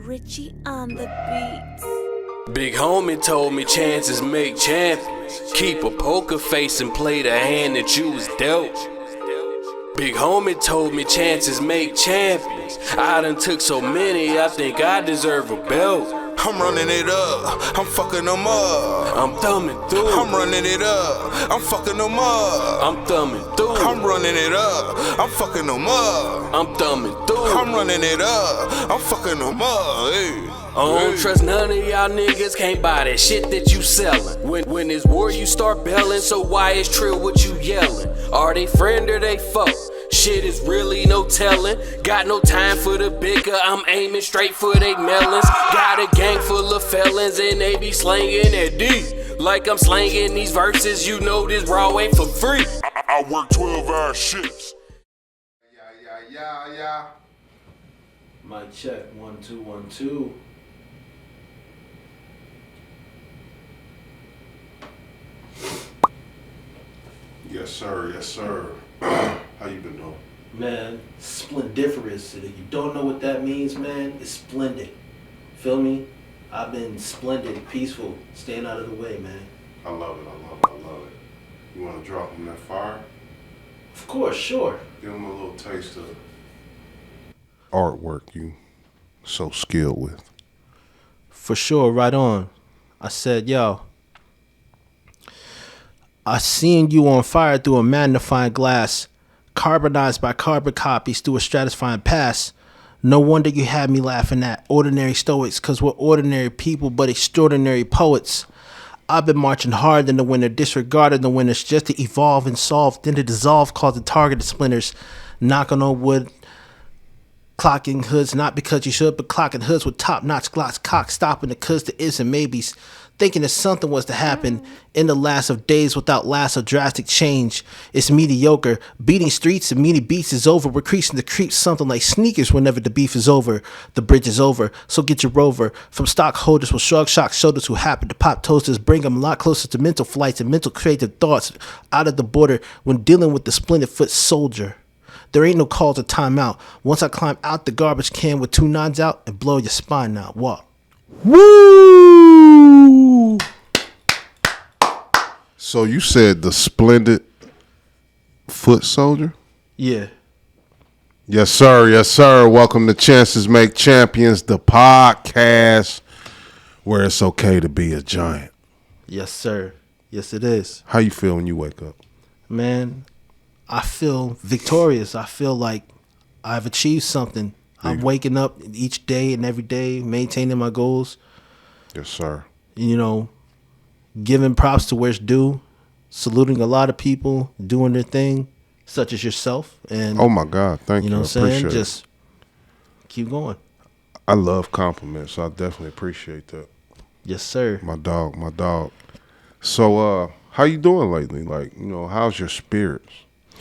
Richie on the beat. Big homie told me chances make champions. Keep a poker face and play the hand that you was dealt. Big homie told me chances make champions. I done took so many, I think I deserve a belt. I'm running it up, I'm fucking them up. I'm thumbing through. I'm running it up, I'm fucking them up. I'm thumbing through. I'm running it up, I'm fucking them up. I'm thumbing through. I'm running it up, I'm fucking them up. Hey. I don't trust none of y'all niggas, can't buy that shit that you sellin'. When it's war you start bellin', so why is trill what you yellin'? Are they friend or they foe? Shit is really no tellin'. Got no time for the bicker, I'm aiming straight for they melons. Got a gang full of felons and they be slangin' that D. Like I'm slangin' these verses, you know this raw ain't for free. I work 12-hour shifts. Yeah. Mic check, 1 2 1 2. Yes, sir. How you been doing? Man, splendiferous. If you don't know what that means, man, it's splendid. Feel me? I've been splendid, peaceful, staying out of the way, man. I love it. You want to drop him that fire? Of course, sure. Give him a little taste of artwork you so skilled with. For sure, right on. I said, yo, I seen you on fire through a magnifying glass, carbonized by carbon copies through a stratifying pass. No wonder you had me laughing at ordinary stoics, cause we're ordinary people but extraordinary poets. I've been marching hard in the winter, disregarding the winters just to evolve and solve, then to dissolve, causing targeted splinters, knocking on wood, clocking hoods, not because you should, but clocking hoods with top-notch glocks, cock stopping the cuz the is and maybes, thinking that something was to happen in the last of days without last of drastic change. It's mediocre. Beating streets and meaty beats is over. We're creasing the creeps something like sneakers whenever the beef is over. The bridge is over, so get your rover. From stockholders with shrug shock shoulders who happen to pop toasters, bring them a lot closer to mental flights and mental creative thoughts out of the border when dealing with the splinter foot soldier. There ain't no call to time out. Once I climb out the garbage can with 2 nines out and blow your spine out. Walk. Woo! So you said the splendid foot soldier? Yeah. Yes, sir. Welcome to Chances Make Champions, the podcast where it's okay to be a giant. Yes, sir. Yes, it is. How you feel when you wake up? Man, I feel victorious. I feel like I've achieved something. I'm waking up each day and every day, maintaining my goals. Yes, sir. You know, giving props to where it's due, saluting a lot of people, doing their thing, such as yourself. And oh my God, thank you. You know what I'm saying? Appreciate Just keep going. I love compliments. I definitely appreciate that. Yes, sir. My dog. So, how you doing lately? Like, how's your spirits?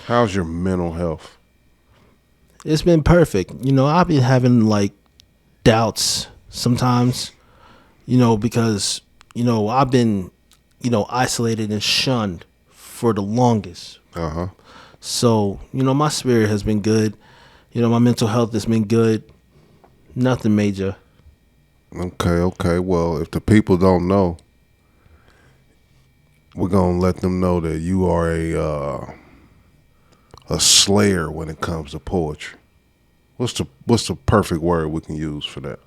How's your mental health? It's been perfect. I've been having like doubts sometimes, because, I've been, isolated and shunned for the longest. Uh-huh. So, my spirit has been good. My mental health has been good. Nothing major. Okay. Well, if the people don't know, we're going to let them know that you are a slayer when it comes to poetry. What's the perfect word we can use for that?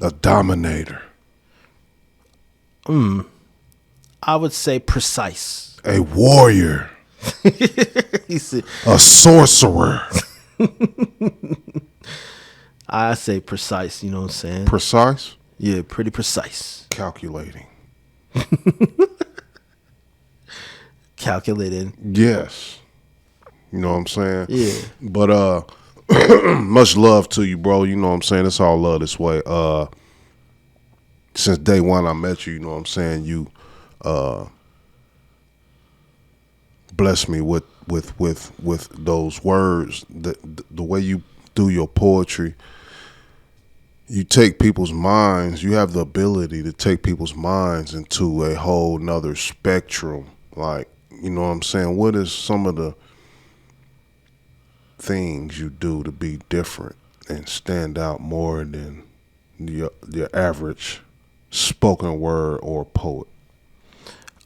A dominator. I would say precise. A warrior. He said, a sorcerer. I say precise, you know what I'm saying? Precise? Yeah, pretty precise. Calculating. Calculated. Yes. You know what I'm saying? Yeah. But much love to you, bro. You know what I'm saying? It's all love this way. Since day one I met you, you know what I'm saying? You blessed me with those words. The way you do your poetry, you take people's minds, you have the ability to take people's minds into a whole nother spectrum. Like, you know what I'm saying? What is some of the things you do to be different and stand out more than your average spoken word or poet?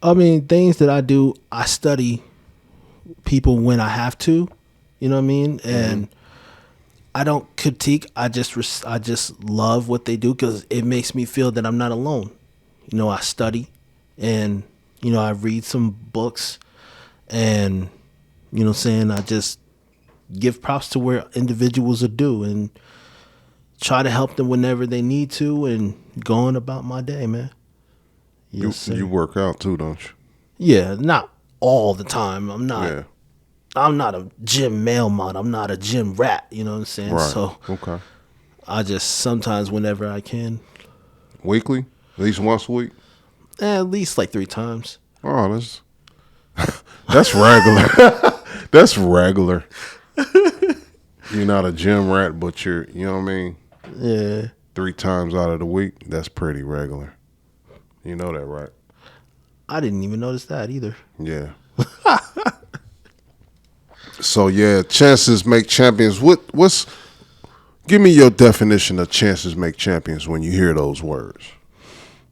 I mean, things that I do, I study people when I have to, you know what I mean? And I don't critique. I just love what they do because it makes me feel that I'm not alone. You know, I study and, you know, I read some books and, you know what I'm saying, I just give props to where individuals are due and try to help them whenever they need to and go on about my day, man. Yes, sir. You work out too, don't you? Yeah, not all the time. I'm not. Yeah. I'm not a gym male mod. I'm not a gym rat. You know what I'm saying? Right. So Okay. I just sometimes whenever I can, Weekly? At least once a week? at least like 3 times. Oh, that's regular. That's regular. You're not a gym rat, but you know what I mean? Yeah. 3 times out of the week, that's pretty regular. You know that, right? I didn't even notice that either. Yeah. So yeah, chances make champions. What's give me your definition of chances make champions when you hear those words?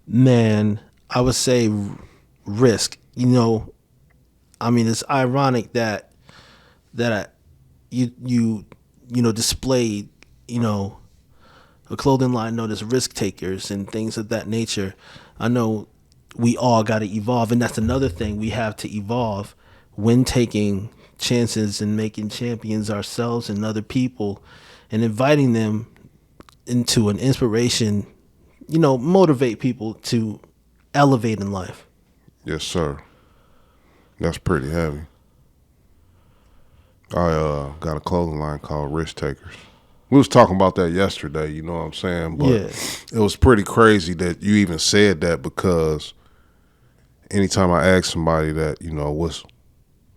Man, I would say risk. You know, I mean, it's ironic that you displayed, you know, a clothing line known as risk takers and things of that nature. I know we all got to evolve, and that's another thing we have to evolve when taking chances and making champions ourselves and other people and inviting them into an inspiration, you know, motivate people to elevate in life. Yes, sir. That's pretty heavy. I got a clothing line called Risk Takers. We was talking about that yesterday, you know what I'm saying? But Yeah. it was pretty crazy that you even said that, because anytime I ask somebody that, you know, what's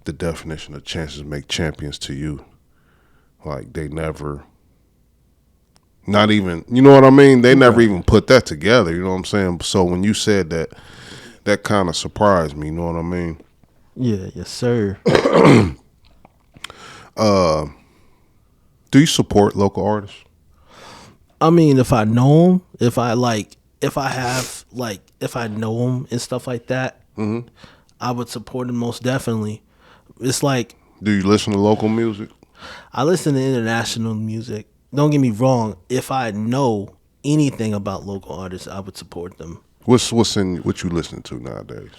the definition of chances make champions to you, like they never, not even, you know what I mean? They never even put that together, you know what I'm saying? So when you said that, that kind of surprised me, you know what I mean? Yeah, yes, sir. Do you support local artists? I mean, if I know them, if I know them and stuff like that, I would support them most definitely. It's like, Do you listen to local music? I listen to international music. Don't get me wrong. If I know anything about local artists, I would support them. What you listen to nowadays?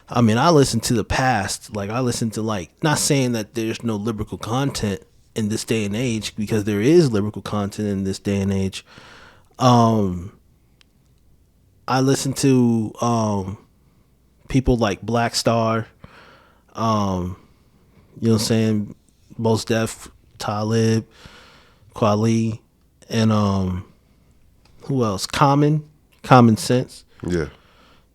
I mean, I listen to the past. Like, I listen to, like, not saying that there's no lyrical content in this day and age, because there is lyrical content in this day and age. I listen to people like Black Star, you know what I'm saying, Mos Def, Talib, Kweli, and who else? Common Sense. Yeah.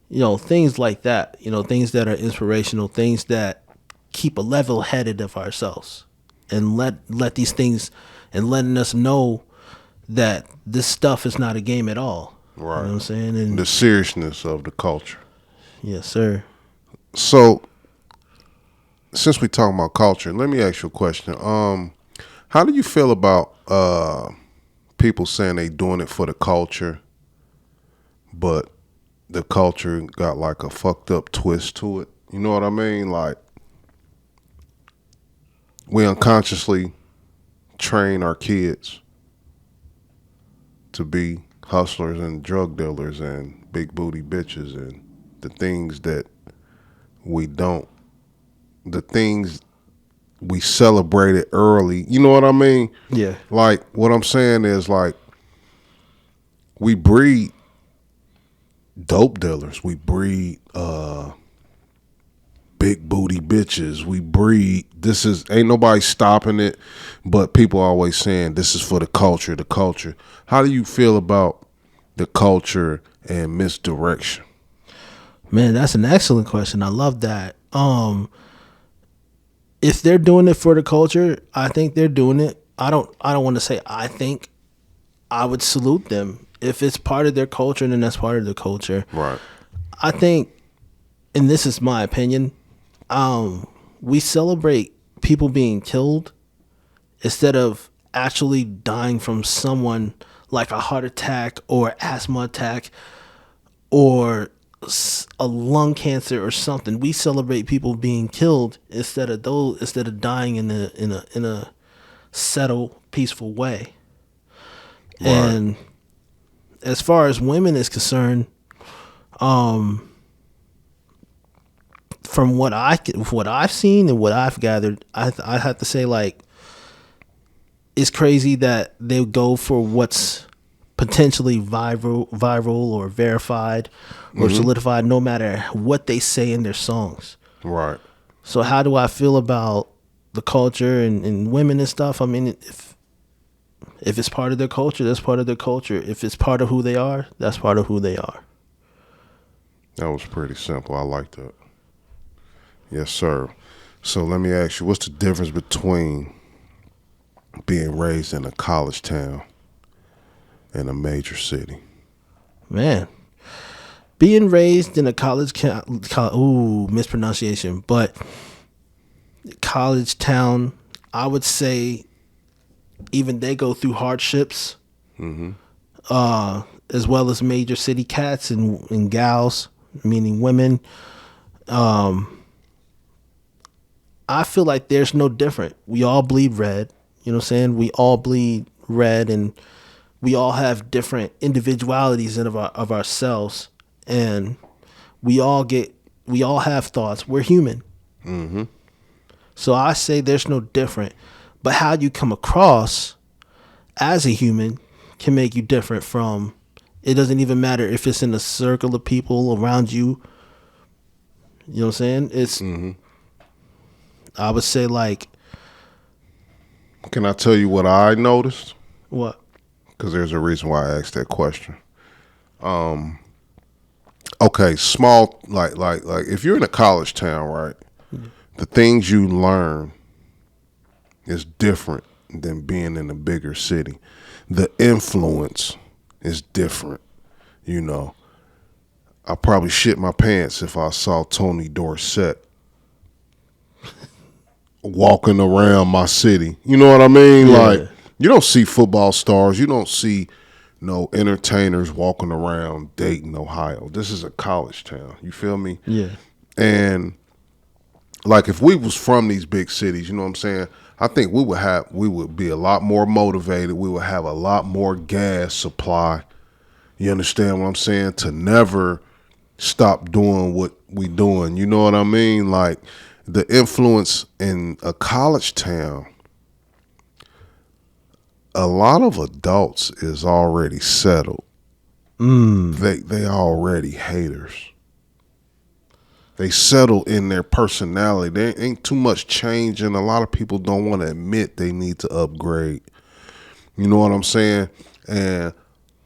You know, things like that. You know, things that are inspirational, things that keep a level headed of ourselves, and let these things, and letting us know that this stuff is not a game at all. Right. You know what I'm saying? And The seriousness of the culture. yes, sir. So, since we talking about culture, let me ask you a question. How do you feel about people saying they doing it for the culture, but the culture got like a fucked up twist to it? You know what I mean? Like, we unconsciously train our kids to be hustlers and drug dealers and big booty bitches and the things that we don't. The things we celebrated early. You know what I mean? Yeah. Like, what I'm saying is, like, we breed dope dealers. We breed big booty bitches. We breed, ain't nobody stopping it, but people always saying this is for the culture, the culture. How do you feel about the culture and misdirection? Man, that's an excellent question. I love that. If they're doing it for the culture, I think they're doing it. I don't want to say I think. I would salute them. If it's part of their culture, then that's part of their culture. Right. I think, and this is my opinion, we celebrate people being killed instead of actually dying from someone like a heart attack or asthma attack or a lung cancer or something. We celebrate people being killed instead of dying in a settled, peaceful way. Right. And as far as women is concerned, from what I've seen and what I've gathered, I have to say, like, it's crazy that they go for what's potentially viral or verified or solidified, no matter what they say in their songs. Right. So how do I feel about the culture and women and stuff? I mean, if it's part of their culture, that's part of their culture. If it's part of who they are, that's part of who they are. That was pretty simple. I like that. Yes, sir. So let me ask you, what's the difference between being raised in a college town and a major city? Man, being raised in a mispronunciation, but college town, I would say even they go through hardships, as well as major city cats and gals, meaning women. I feel like there's no different. We all bleed red. You know what I'm saying? We all bleed red, and we all have different individualities of ourselves, and we all have thoughts. We're human. So I say there's no different, but how you come across as a human can make you different from. It doesn't even matter if it's in a circle of people around you. You know what I'm saying? It's. I would say, like. Can I tell you what I noticed? What? Because there's a reason why I asked that question. Okay, small, like if you're in a college town, right? The things you learn is different than being in a bigger city. The influence is different. You know, I probably shit my pants if I saw Tony Dorsett walking around my city. You know what I mean? Yeah. Like, you don't see football stars. You don't see no entertainers walking around Dayton, Ohio. This is a college town. You feel me? Yeah. And like, if we was from these big cities, you know what I'm saying? I think we would be a lot more motivated. We would have a lot more gas supply. You understand what I'm saying? To never stop doing what we doing. You know what I mean? Like, the influence in a college town, a lot of adults is already settled. They already haters. They settle in their personality. There ain't too much change, and a lot of people don't want to admit they need to upgrade. You know what I'm saying? And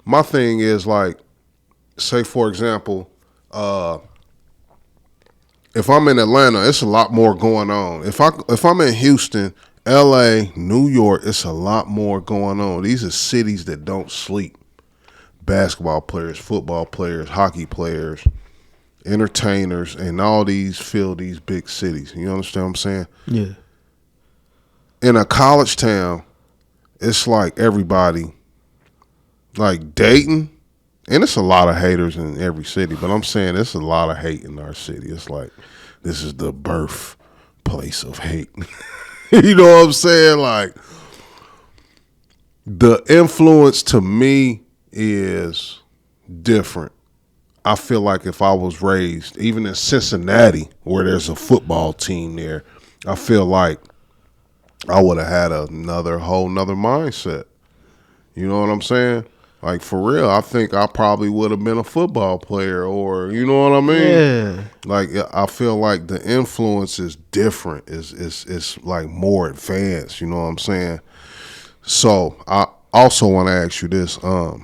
my thing is, like, say for example, if I'm in Atlanta, it's a lot more going on. If I'm in Houston, LA, New York, it's a lot more going on. These are cities that don't sleep. Basketball players, football players, hockey players, entertainers, and all these fill these big cities. You understand what I'm saying? Yeah. In a college town, it's like everybody, like Dayton, and it's a lot of haters in every city, but I'm saying it's a lot of hate in our city. It's like, this is the birthplace of hate. You know what I'm saying? Like, the influence to me is different. I feel like if I was raised, even in Cincinnati, where there's a football team there, I feel like I would have had whole nother mindset. You know what I'm saying? Like, for real, I think I probably would have been a football player, or, you know what I mean? Yeah. Like, I feel like the influence is different. It's like more advanced, you know what I'm saying? So I also want to ask you this. Are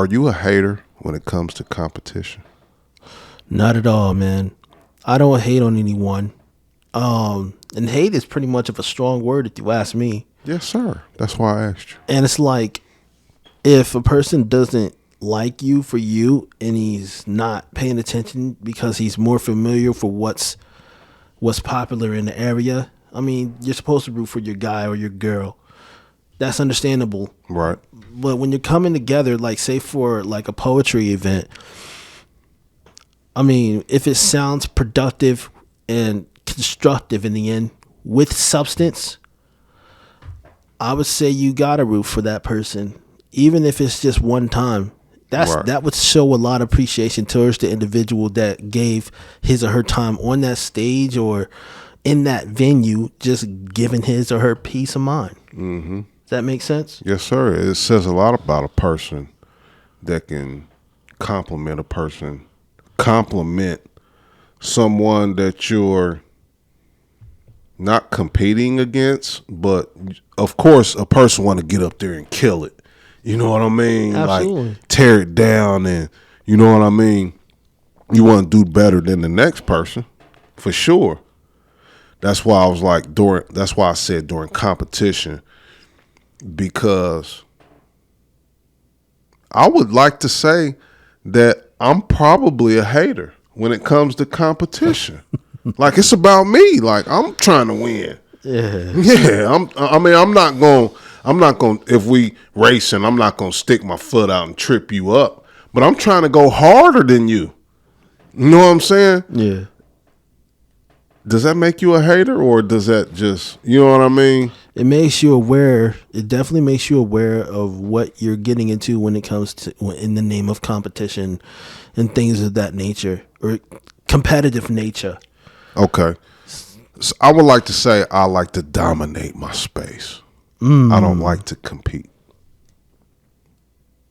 you a hater when it comes to competition? Not at all, man. I don't hate on anyone. And hate is pretty much of a strong word if you ask me. Yes, sir. That's why I asked you. And it's like, if a person doesn't like you for you and he's not paying attention because he's more familiar for what's popular in the area, I mean, you're supposed to root for your guy or your girl. That's understandable. Right. But when you're coming together, like say for like a poetry event, I mean, if it sounds productive and constructive in the end with substance, I would say you gotta root for that person, even if it's just one time. Right. That would show a lot of appreciation towards the individual that gave his or her time on that stage or in that venue, just giving his or her peace of mind. Mm-hmm. Does that make sense? Yes, sir. It says a lot about a person that can compliment a person, compliment someone that you're not competing against, but of course a person want to get up there and kill it. You know what I mean? Absolutely. Like tear it down, and you know what I mean? You want to do better than the next person, for sure. That's why I was like that's why I said during competition, because I would like to say that I'm probably a hater when it comes to competition. Like it's about me. Like I'm trying to win. Yeah. I'm not going if we racing, I'm not going to stick my foot out and trip you up, but I'm trying to go harder than you. You know what I'm saying? Yeah. Does that make you a hater, or does that just, you know what I mean? It makes you aware. It definitely makes you aware of what you're getting into when it comes to in the name of competition and things of that nature or competitive nature. Okay. So I would like to say I like to dominate my space. I don't like to compete.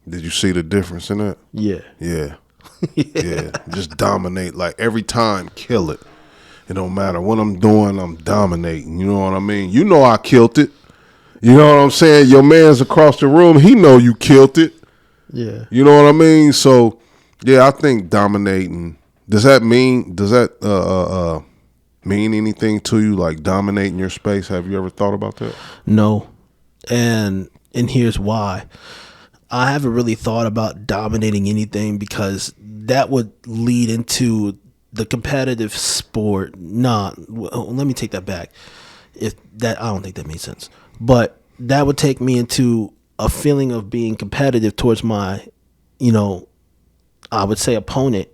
Did you see the difference in that? Yeah. Yeah. Yeah. Just dominate. Like every time, kill it. It don't matter what I'm doing, I'm dominating. You know what I mean? You know I killed it. You know what I'm saying? Your man's across the room, he know you killed it. Yeah. You know what I mean? So, yeah, I think dominating, does that mean anything to you, like dominating your space? Have you ever thought about that? No. And here's why. I haven't really thought about dominating anything because that would lead into the competitive sport. Let me take that back. I don't think that made sense. But that would take me into a feeling of being competitive towards my, I would say opponent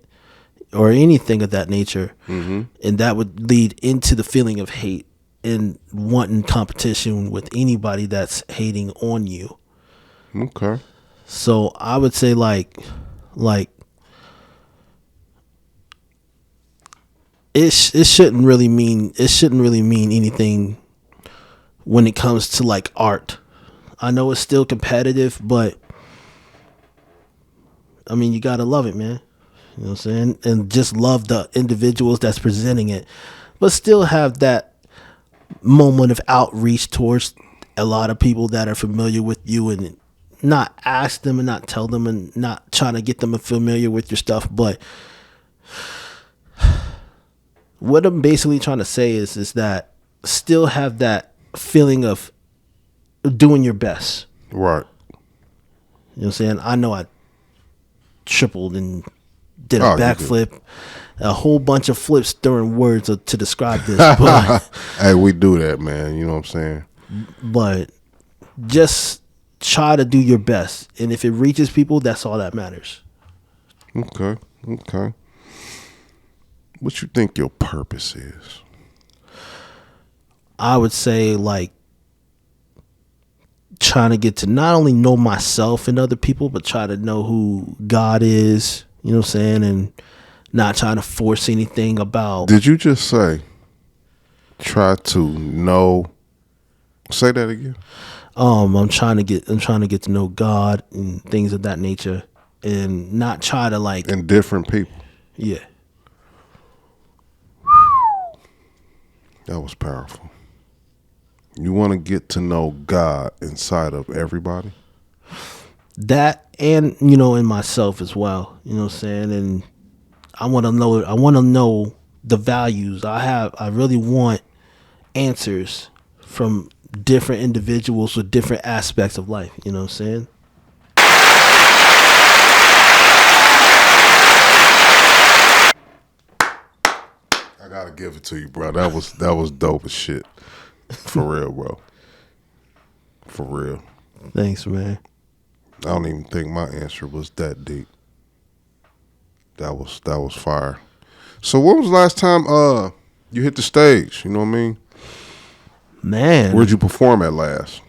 or anything of that nature. Mm-hmm. And that would lead into the feeling of hate and wanting competition with anybody that's hating on you. Okay. So I would say like it shouldn't really mean anything when it comes to like art. I know it's still competitive, but I mean you gotta love it, man. You know what I'm saying? And just love the individuals that's presenting it, but still have that moment of outreach towards a lot of people that are familiar with you, and not ask them and not tell them and not trying to get them familiar with your stuff. But what I'm basically trying to say is that still have that feeling of doing your best. Right. You know what I'm saying? I know I tripled and did a backflip, a whole bunch of flips during words to describe this. But hey, we do that, man. You know what I'm saying? But just try to do your best. And if it reaches people, that's all that matters. Okay. What you think your purpose is? I would say like trying to get to not only know myself and other people, but try to know who God is, you know what I'm saying? And not trying to force anything about. Did you just say try to know? Say that again. I'm trying to get to know God and things of that nature, and not try to like and different people. Yeah. That was powerful. You want to get to know God inside of everybody? That, and in myself as well. You know what I'm saying? And I want to know the values I have. I really want answers from different individuals with different aspects of life. You know what I'm saying? I gotta gotta give it to you, bro. That was dope as shit. For real, bro. For real. Thanks, man. I don't even think my answer was that deep. That was fire. So when was the last time you hit the stage? You know what I mean? Man. Where'd you perform at last?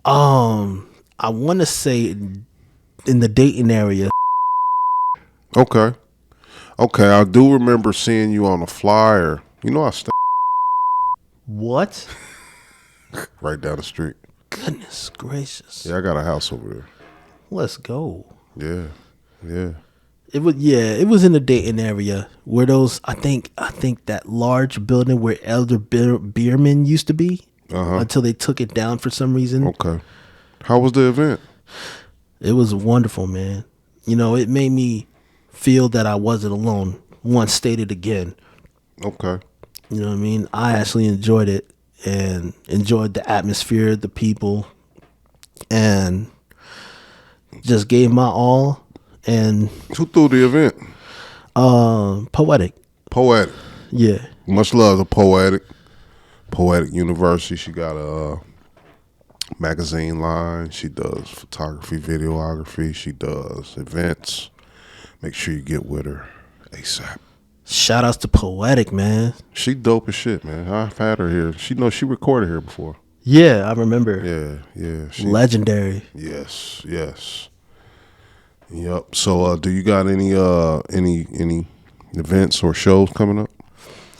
I want to say in the Dayton area. Okay. I do remember seeing you on a flyer. You know I stay What? right down the street. Goodness gracious. Yeah, I got a house over there. Let's go. Yeah. It was in the Dayton area where those I think that large building where Elder Bierman used to be until they took it down for some reason. Okay. How was the event? It was wonderful, man. You know, it made me feel that I wasn't alone. Once stated again. Okay. You know what I mean? I actually enjoyed it and enjoyed the atmosphere, the people, and just gave my all. And Who threw the event? Poetic. Poetic. Yeah. Much love to Poetic. Poetic University. She got a magazine line. She does photography, videography. She does events. Make sure you get with her ASAP. Shout outs to Poetic, man. She dope as shit, man. I've had her here. She recorded here before. Yeah, I remember. Yeah. Legendary. Yes. Yep. So, do you got any events or shows coming up?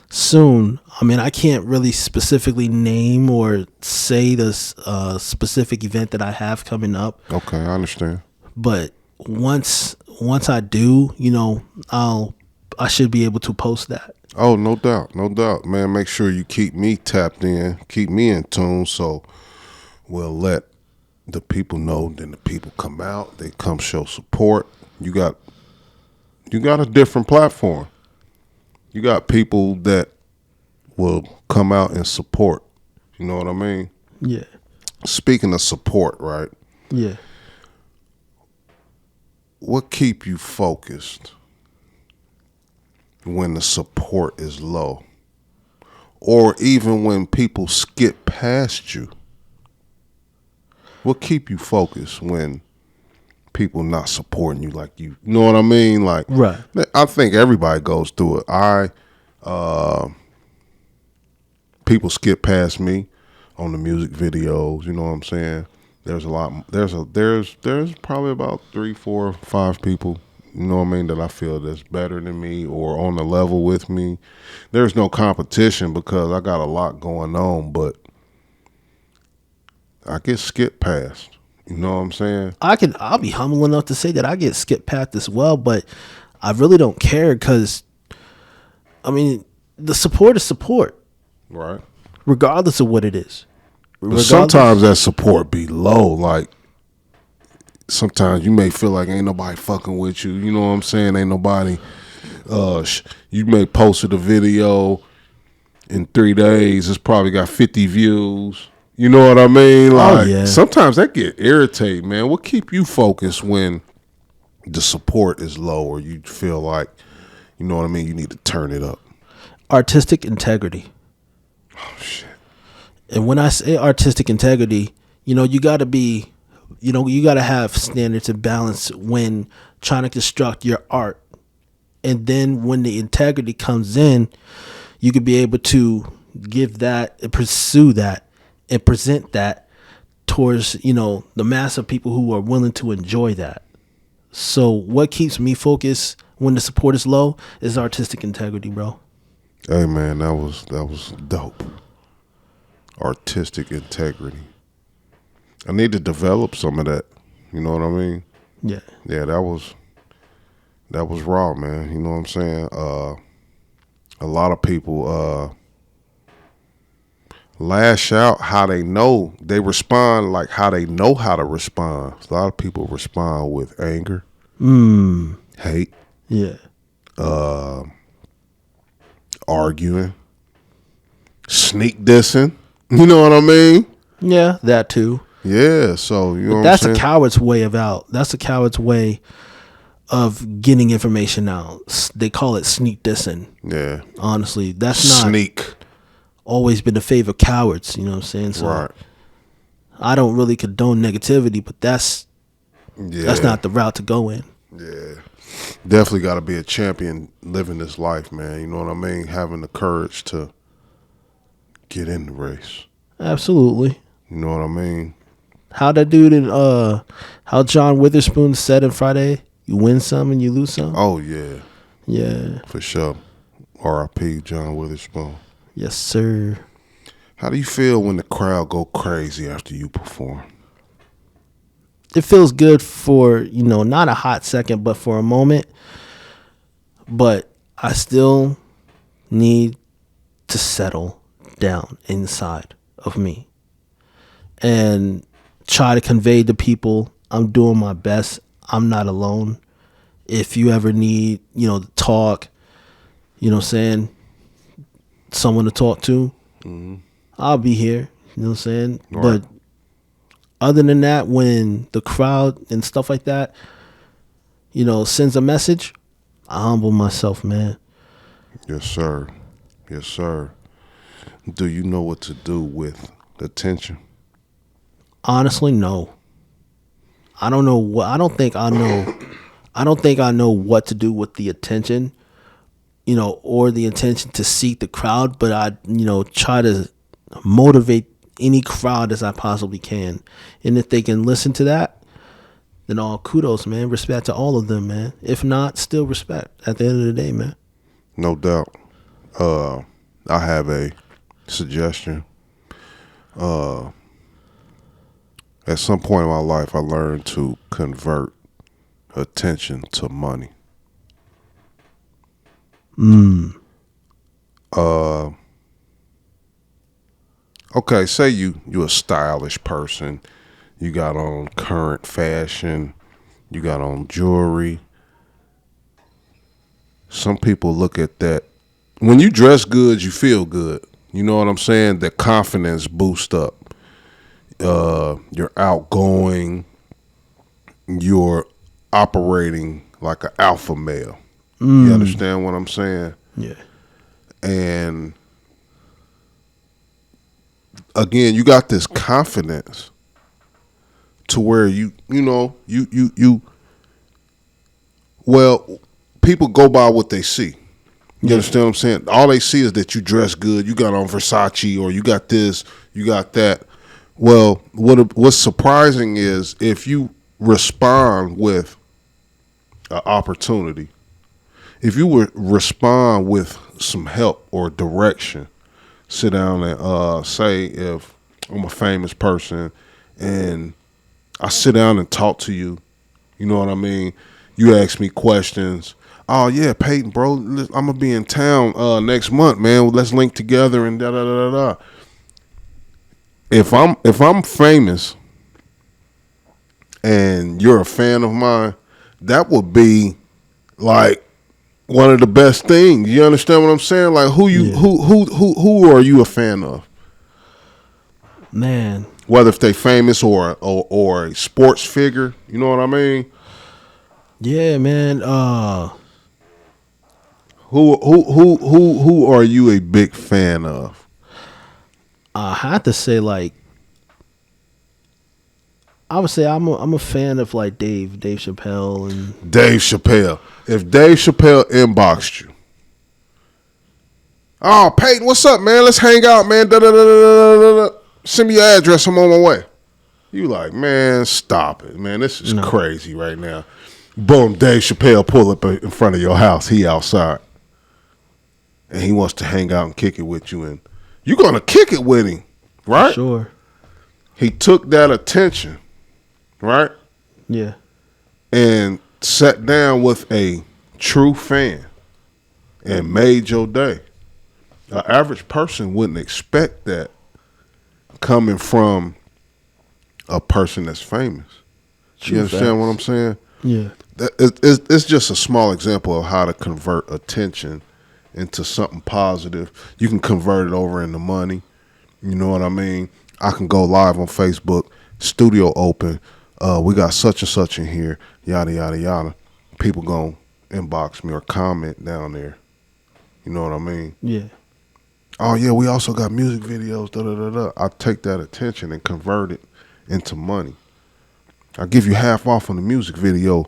Soon. I mean, I can't really specifically name or say this specific event that I have coming up. Okay, I understand. But once I do, you know, I should be able to post that. Oh, no doubt, man. Make sure you keep me tapped in, keep me in tune, so we'll let the people know. Then the people come out, they come show support. You got a different platform. You got people that will come out and support. You know what I mean? Yeah. Speaking of support, right? Yeah. What keep you focused when the support is low? Or even when people skip past you? What keep you focused when people not supporting you like you know what I mean? Like, right. I think everybody goes through it. People skip past me on the music videos, you know what I'm saying? There's probably about 3, 4, 5 people, you know what I mean, that I feel that's better than me or on the level with me. There's no competition because I got a lot going on, but I get skipped past. You know what I'm saying? I'll be humble enough to say that I get skipped past as well, but I really don't care because, I mean, the support is support. Right. Regardless of what it is. Sometimes that support be low. Like, sometimes you may feel like ain't nobody fucking with you. You know what I'm saying? Ain't nobody. You may posted a video in 3 days. It's probably got 50 views. You know what I mean? Like, yeah. Sometimes that get irritating, man. What keep you focused when the support is low or you feel like, you know what I mean, you need to turn it up? Artistic integrity. Oh, shit. And when I say artistic integrity, you know, you got to have standards and balance when trying to construct your art. And then when the integrity comes in, you could be able to give that and pursue that and present that towards, you know, the mass of people who are willing to enjoy that. So what keeps me focused when the support is low is artistic integrity, bro. Hey, man, that was dope. Artistic integrity. I need to develop some of that. You know what I mean? Yeah. Yeah, that was raw, man. You know what I'm saying? A lot of people lash out how they know. They respond like how they know how to respond. A lot of people respond with anger, hate, Yeah. arguing, sneak dissing. You know what I mean? Yeah, that too. Yeah, so you know what I'm That's saying? a coward's way of out. That's a coward's way of getting information out. They call it sneak dissing. Yeah. Honestly, that's not Sneak. always been the fave of cowards. You know what I'm saying? So Right. I don't really condone negativity, but that's not the route to go in. Yeah. Definitely got to be a champion living this life, man. You know what I mean? Having the courage to get in the race. Absolutely. You know what I mean? How that dude in how John Witherspoon said in Friday, you win some and you lose some. Oh, yeah. Yeah. For sure. R.I.P. John Witherspoon. Yes, sir. How do you feel when the crowd go crazy after you perform? It feels good for, not a hot second, but for a moment. But I still need to settle down inside of me and try to convey to people I'm doing my best. I'm not alone. If you ever need, to talk, someone to talk to, I'll be here. You know what I'm saying? Right. But other than that, when the crowd and stuff like that, sends a message, I humble myself, man. Yes, sir. Yes, sir. Do you know what to do with attention? Honestly, no. I don't know what. I don't think I know. I don't think I know what to do with the attention, or the intention to seek the crowd. But I, try to motivate any crowd as I possibly can. And if they can listen to that, then all kudos, man. Respect to all of them, man. If not, still respect at the end of the day, man. No doubt. I have a suggestion. At some point in my life, I learned to convert attention to money. Okay, say you a stylish person. You got on current fashion. You got on jewelry. Some people look at that. When you dress good, you feel good. You know what I'm saying? The confidence boost up. You're outgoing. You're operating like an alpha male. You understand what I'm saying? Yeah. And again, you got this confidence to where well, people go by what they see. You understand what I'm saying? All they see is that you dress good, you got on Versace, or you got this, you got that. Well, what's surprising is if you respond with an opportunity, if you would respond with some help or direction, sit down and say, if I'm a famous person and I sit down and talk to you, you know what I mean? You ask me questions. Oh yeah, Payton, bro, I'm gonna be in town next month, man. Let's link together and da da da da da. If I'm famous and you're a fan of mine, that would be like one of the best things. You understand what I'm saying? Like who are you a fan of? Man. Whether if they famous or a sports figure, you know what I mean? Yeah, man. Who are you a big fan of? I have to say, I would say I'm a fan of like Dave Chappelle and Dave Chappelle. If Dave Chappelle inboxed you, oh Payton, what's up, man? Let's hang out, man. Da, da, da, da, da, da. Send me your address. I'm on my way. You like, man, stop it, man. This is crazy right now. Boom, Dave Chappelle pull up in front of your house. He outside. And he wants to hang out and kick it with you. And you're going to kick it with him, right? Sure. He took that attention, right? Yeah. And sat down with a true fan and made your day. An average person wouldn't expect that coming from a person that's famous. True You understand facts. what I'm saying? Yeah. It's just a small example of how to convert attention into something positive. You can convert it over into money. You know what I mean? I can go live on Facebook, studio open. We got such and such in here, yada, yada, yada. people gonna inbox me or comment down there. You know what I mean? Yeah. Oh yeah, we also got music videos. Da da da da. I take that attention and convert it into money. I give you half off on the music video.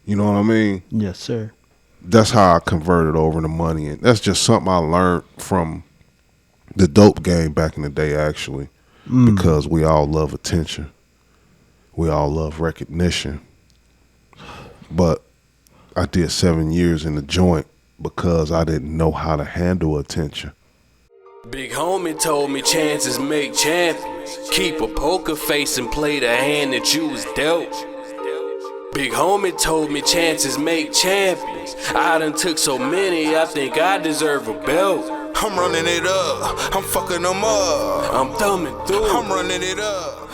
You know what I mean? Yes, sir. That's how I converted over to money, and that's just something I learned from the dope game back in the day, actually, because we all love attention, we all love recognition. But I did 7 years in the joint because I didn't know how to handle attention. Big homie told me chances make champions. Keep a poker face and play the hand that you was dealt. Big homie told me chances make champions. I done took so many, I think I deserve a belt. I'm running it up, I'm fucking them up. I'm thumbing through. I'm running it up.